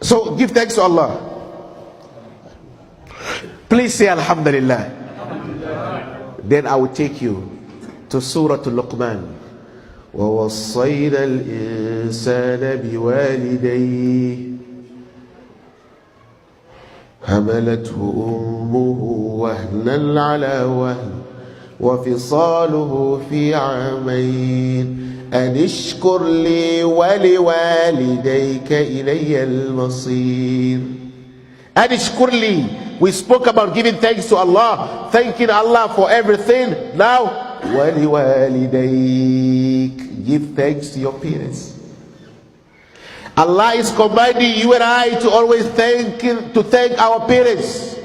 So give thanks to Allah. Please say Alhamdulillah. Then I will take you to Surah Al-Luqman. وَوَصَّيْنَا الْإِنسَانَ بِوَالِدَيْهِ حملته أمه وهنا على وهن وفصاله في عامين أن اشكر لي ولوالديك إلي المصير. أن اشكر لي. We spoke about giving thanks to Allah, thanking Allah for everything. Now ولوالديك, give thanks to your parents. Allah is commanding you and I to always thank our parents.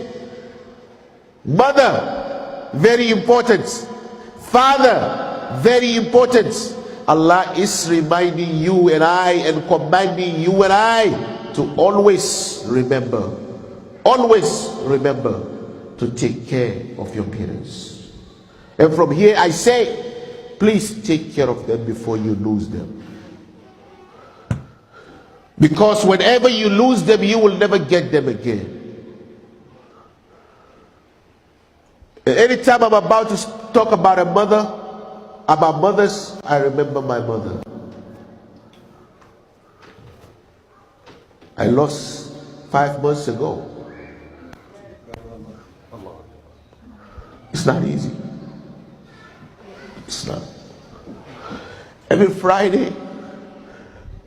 Mother, very important. Father, very important. Allah is reminding you and I and commanding you and I to always remember to take care of your parents. And from here I say, please take care of them before you lose them. Because whenever you lose them, you will never get them again. Anytime I'm about to talk about a mother, about mothers, I remember my mother. I lost 5 months ago. It's not easy. It's not. Every Friday,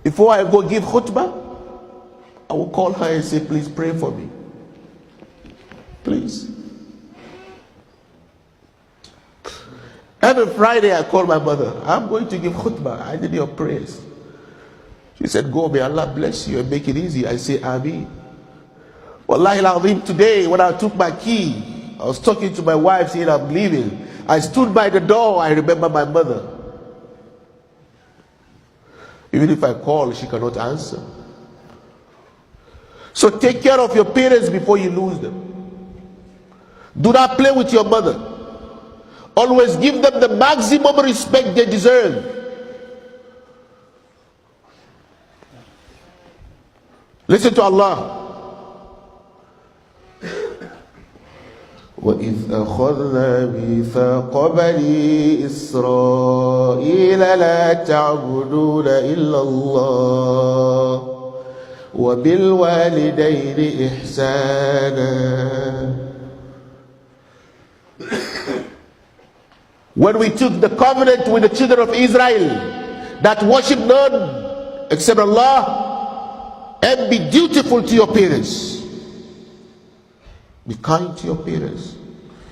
before I go give khutbah, I will call her and say, please pray for me. Please. Every Friday I call my mother. I'm going to give khutbah. I need your prayers. She said, go, may Allah bless you and make it easy. I say, Ameen. Wallahi al-Azim, today when I took my key, I was talking to my wife saying I'm leaving. I stood by the door. I remember my mother. Even if I call, she cannot answer. So take care of your parents before you lose them. Do not play with your mother. Always give them the maximum respect they deserve. Listen to Allah. وَإِذْ أَخَذْنَا مِيثَاقَ بَنِي إِسْرَائِيلَ لَا تَعْبُدُونَ إِلَّا اللَّهَ وَبِالْوَالِدَيْنِ إِحْسَانًا. When we took the covenant with the children of Israel that worship none except Allah, and be dutiful to your parents. Be kind to your parents.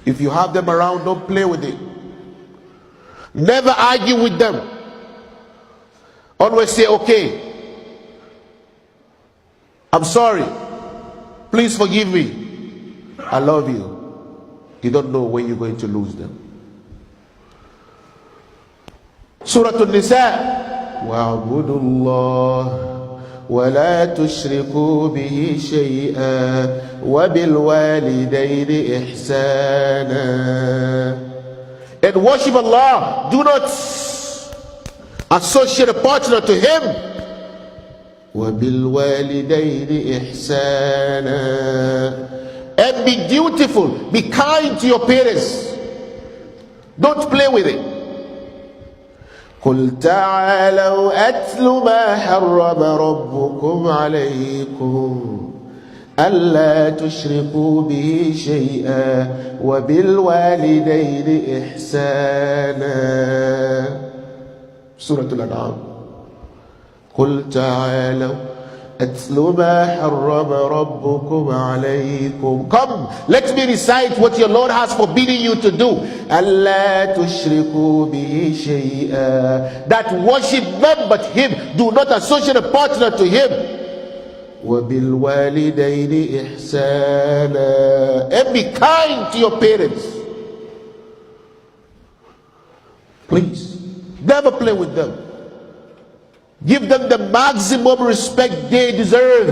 If you have them around, don't play with it. Never argue with them. Always say, okay, I'm sorry. Please forgive me. I love you. You don't know when you're going to lose them. Surah An-Nisa. وَاعْبُدُوا اللَّهَ ولا تشركوا به شيئا وبالوالدين إحسانا. And worship Allah. Do not associate a partner to Him. وبالوالدين إحسانا. And be dutiful. Be kind to your parents. Don't play with it. قل تعالوا أتل ما حرم ربكم عليكم ألا تشركوا به شيئا وبالوالدين إحسانا. سورة الأنعام. قل تعالوا أتل ما حرم ربكم عليكم. Come, let me recite what your Lord has forbidden you to do. ألا تشركوا به شيئا. That worship none but Him. Do not associate a partner to Him. وبالوالدين إحسانا. And be kind to your parents. Please, never play with them. Give them the maximum respect they deserve.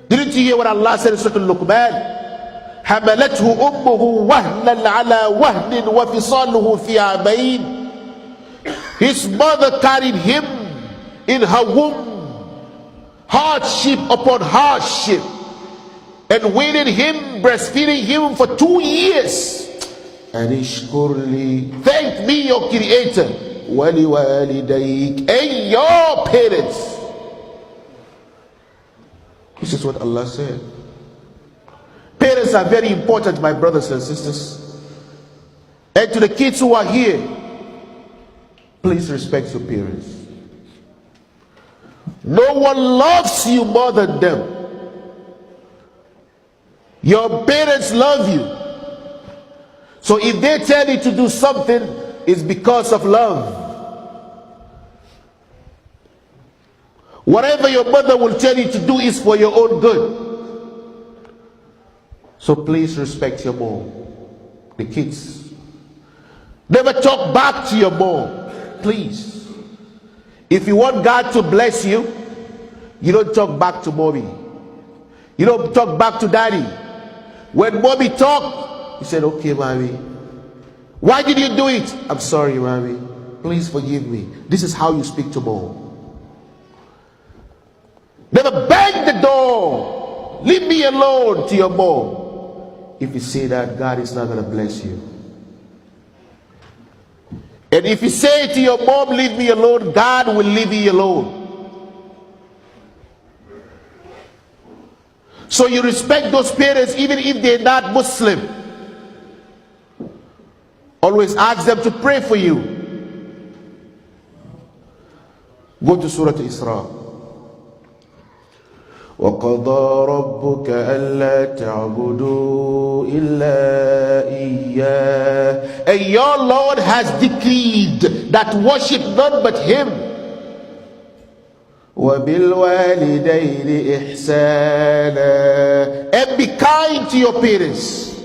Didn't you hear what Allah said in Surah Al-Luqman? حملته أمه وهنا على وهن وفصاله في عامين. His mother carried him in her womb hardship upon hardship, and waited him, breastfeeding him for 2 years. And thank me, your creator, and your parents. This is what Allah said. Parents are very important, my brothers and sisters. And to the kids who are here, please respect your parents. No one loves you more than them. Your parents love you. So if they tell you to do something, it's because of love. Whatever your mother will tell you to do is for your own good. So please respect your mom. The kids, never talk back to your mom, please. If you want God to bless you, you don't talk back to mommy. You don't talk back to daddy. When mommy talk, you said, okay, mommy. Why did you do it? I'm sorry, mommy. Please forgive me. This is how you speak to mom. Never bang the door. Leave me alone to your mom. If you say that, God is not going to bless you. And if you say to your mom, leave me alone, God will leave you alone. So you respect those parents even if they're not Muslim. Always ask them to pray for you. Go to Surah Isra. وَقَضَى رَبُّكَ أَلَّا تَعْبُدُوا إِلَّا إِيَّاهُ. And your Lord has decreed that worship none but Him. وَبِالْوَالِدَيْنِ إِحْسَانًا. And be kind to your parents.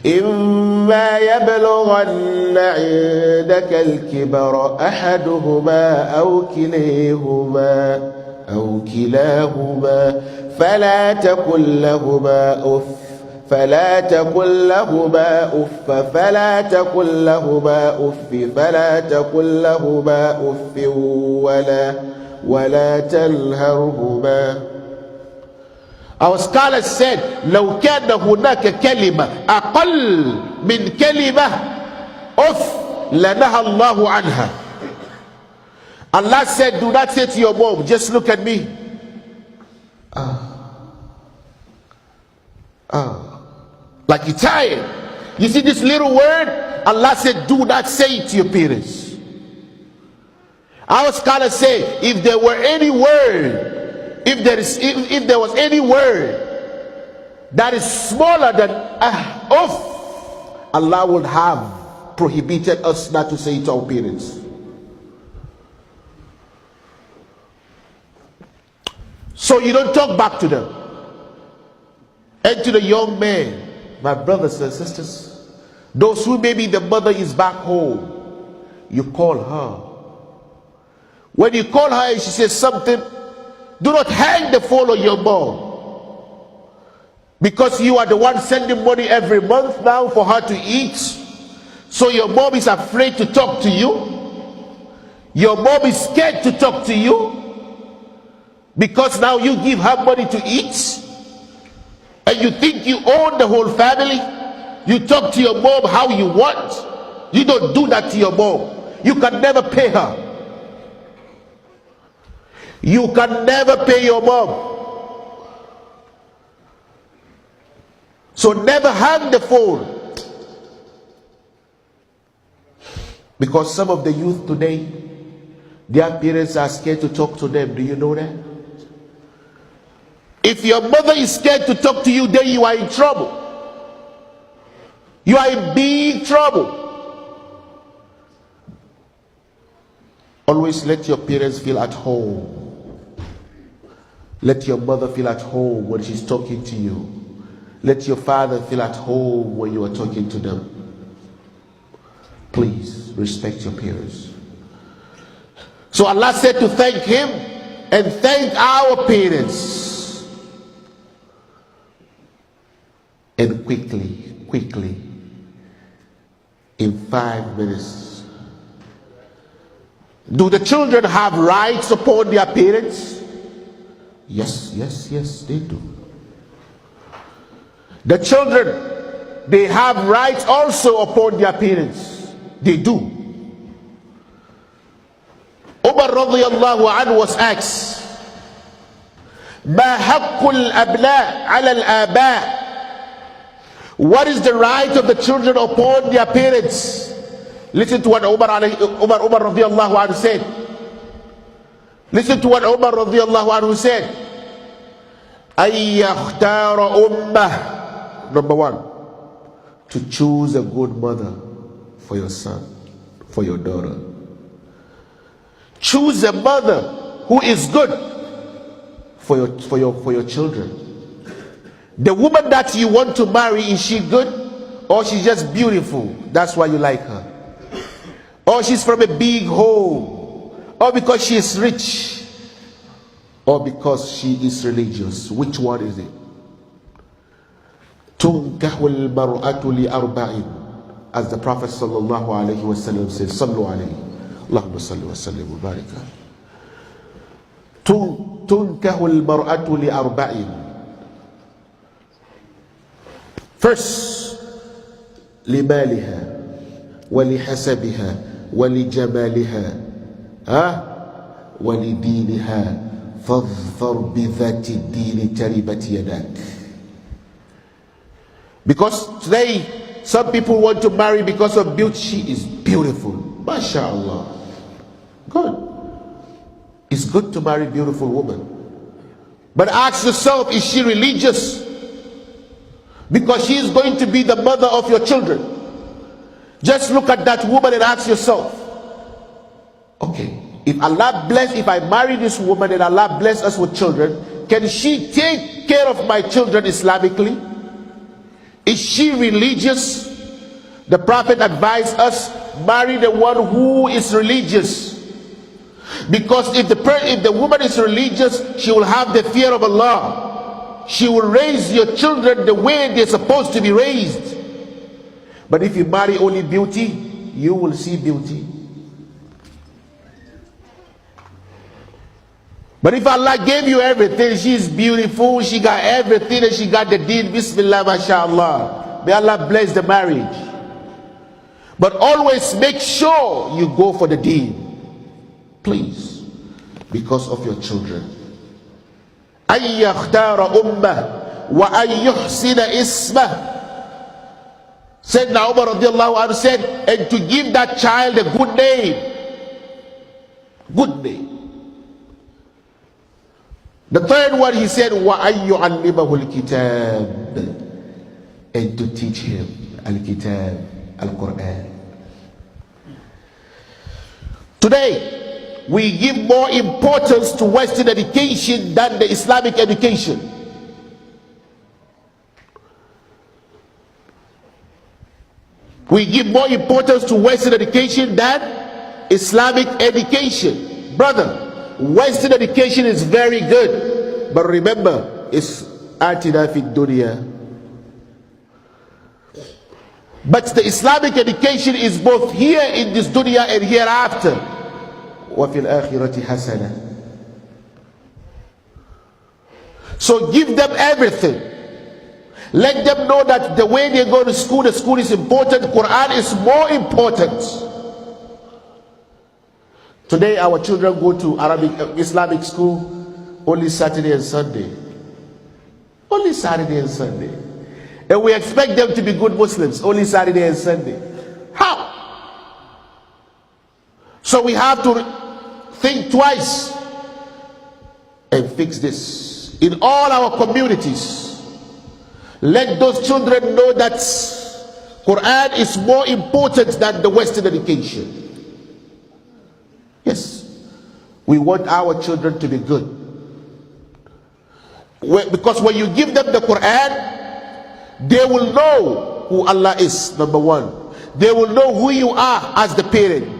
إِمَّا يَبْلُغَنَّ عِندَكَ الْكِبَرَ أَحَدُهُمَا أو كلاهما فلا تقل لهما أف ولا تنهرهما. Our scholars said لو كان هناك كلمة أقل من كلمة أف لنهى الله عنها. Allah said, do not say to your mom, just look at me. Like you're tired. You see this little word? Allah said, do not say it to your parents. Our scholars say, if there were any word, if there was any word that is smaller than Allah would have prohibited us not to say it to our parents. So you don't talk back to them. And to the young man, my brothers and sisters, those who maybe the mother is back home, you call her. When you call her and she says something, do not hang the phone on your mom. Because you are the one sending money every month now for her to eat. So your mom is afraid to talk to you. Your mom is scared to talk to you. Because now you give her money to eat. And you think you own the whole family. You talk to your mom how you want. You don't do that to your mom. You can never pay her. You can never pay your mom. So never hang the phone. Because some of the youth today, their parents are scared to talk to them. Do you know that? If your mother is scared to talk to you, then you are in trouble. You are in big trouble. Always let your parents feel at home. Let your mother feel at home when she's talking to you. Let your father feel at home when you are talking to them. Please respect your parents. So Allah said to thank Him and thank our parents. And quickly, in 5 minutes. Do the children have rights upon their parents? Yes, yes, yes, they do. The children, they have rights also upon their parents. They do. Umar radiyallahu anhu was asked, ما حق الأبناء على الآباء? What is the right of the children upon their parents? Listen to what Umar radiyallahu anhu said. Listen to what Umar radiyallahu anhu said. أن يختار أمه. Number one, to choose a good mother for your son, for your daughter. Choose a mother who is good for your children. The woman that you want to marry, is she good, or she's just beautiful? That's why you like her. Or she's from a big home, or because she is rich, or because she is religious. Which one is it? تُنْكَحُ الْمَرْأَةُ لِأَرْبَعٍ, as the Prophet sallallahu alayhi wa sallam says, صلوا عليه اللهم صل وسلم وبارك. تُنْكَحُ الْمَرْأَةُ لِأَرْبَعٍ. First, لمالها ولحسبها ولجمالها ولدينها فاظفر بذات الدين تربت يداك. Because today some people want to marry because of beauty. She is beautiful, mashallah. Good. It's good to marry a beautiful woman, but ask yourself, is she religious? Because she is going to be the mother of your children. Just look at that woman and ask yourself, okay, if I marry this woman and Allah bless us with children, can she take care of my children Islamically? Is she religious? The Prophet advised us, marry the one who is religious. Because if the woman is religious, she will have the fear of Allah. She will raise your children the way they're supposed to be raised. But if you marry only beauty, you will see beauty. But if Allah gave you everything, she's beautiful, she got everything, and she got the deen, bismillah, mashallah. May Allah bless the marriage. But always make sure you go for the deen. Please. Because of your children. أن يختار أمه وأن يحسن اسمه. Sayyidina Umar radiallahu anhu said, and to give that child a good name. Good name. The third one, he said, وَأَن يُعَلِّمَهُ الْكِتَابِ, and to teach him al-kitab, al-Quran. Today, we give more importance to Western education than the Islamic education. We give more importance to Western education than Islamic education. Brother, Western education is very good, but remember, it's atina fid dunya. But the Islamic education is both here in this dunya and hereafter. وَفِي الْآخِرَةِ حَسَنًا. So give them everything. Let them know that the way they go to school, the school is important. Quran is more important. Today our children go to Islamic school only Saturday and Sunday. Only Saturday and Sunday. And we expect them to be good Muslims only Saturday and Sunday. How? So we have to think twice and fix this. In all our communities, let those children know that Quran is more important than the Western education. Yes, we want our children to be good. Because when you give them the Quran, they will know who Allah is, number one. They will know who you are as the parent.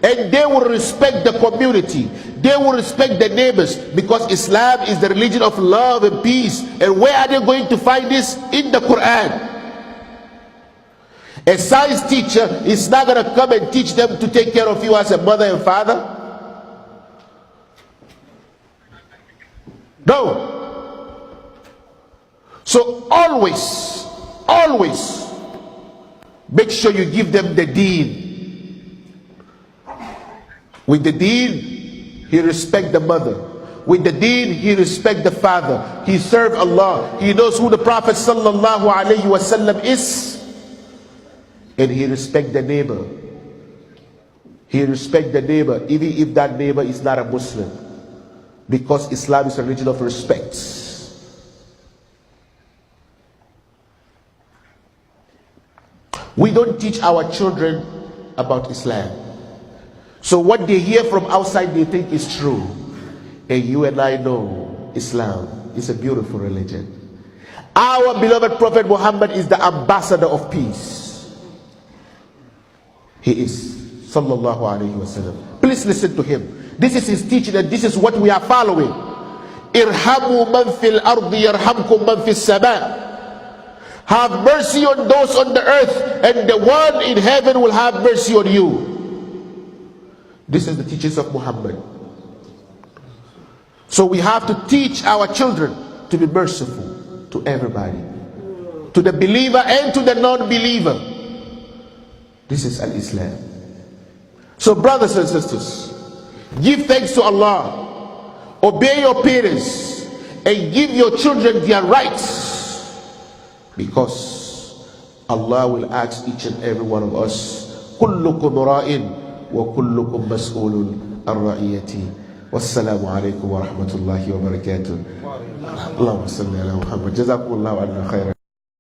And they will respect the community. They will respect the neighbors. Because Islam is the religion of love and peace. And where are they going to find this? In the Quran. A science teacher is not going to come and teach them to take care of you as a mother and father. No. So always, always make sure you give them the deen. With the deen, he respect the mother. With the deen, he respect the father. He serve Allah. He knows who the Prophet sallallahu alaihi wasallam is. And he respect the neighbor. He respect the neighbor, even if that neighbor is not a Muslim. Because Islam is a religion of respect. We don't teach our children about Islam. So what they hear from outside, they think is true. And you and I know Islam is a beautiful religion. Our beloved Prophet Muhammad is the ambassador of peace. He is. Sallallahu alayhi wasallam. Please listen to him. This is his teaching and this is what we are following. Irhamu man fil ardi yarhamkum man fis sama. Have mercy on those on the earth, and the one in heaven will have mercy on you. This is the teachings of Muhammad. So we have to teach our children to be merciful to everybody, to the believer and to the non-believer. This is Al-Islam. So brothers and sisters, give thanks to Allah, obey your parents, and give your children their rights. Because Allah will ask each and every one of us, كُلُّكُمْ رَائٍ وَكُلُّكُمْ مَسْئُولٌ عَنْ رَعِيَّتِهِ. وَالسَّلَامُ عَلَيْكُمْ وَرَحْمَةُ اللَّهِ وَبَرَكَاتُهُ. اللهم صل على محمد. جزاكم الله عنا خيرا.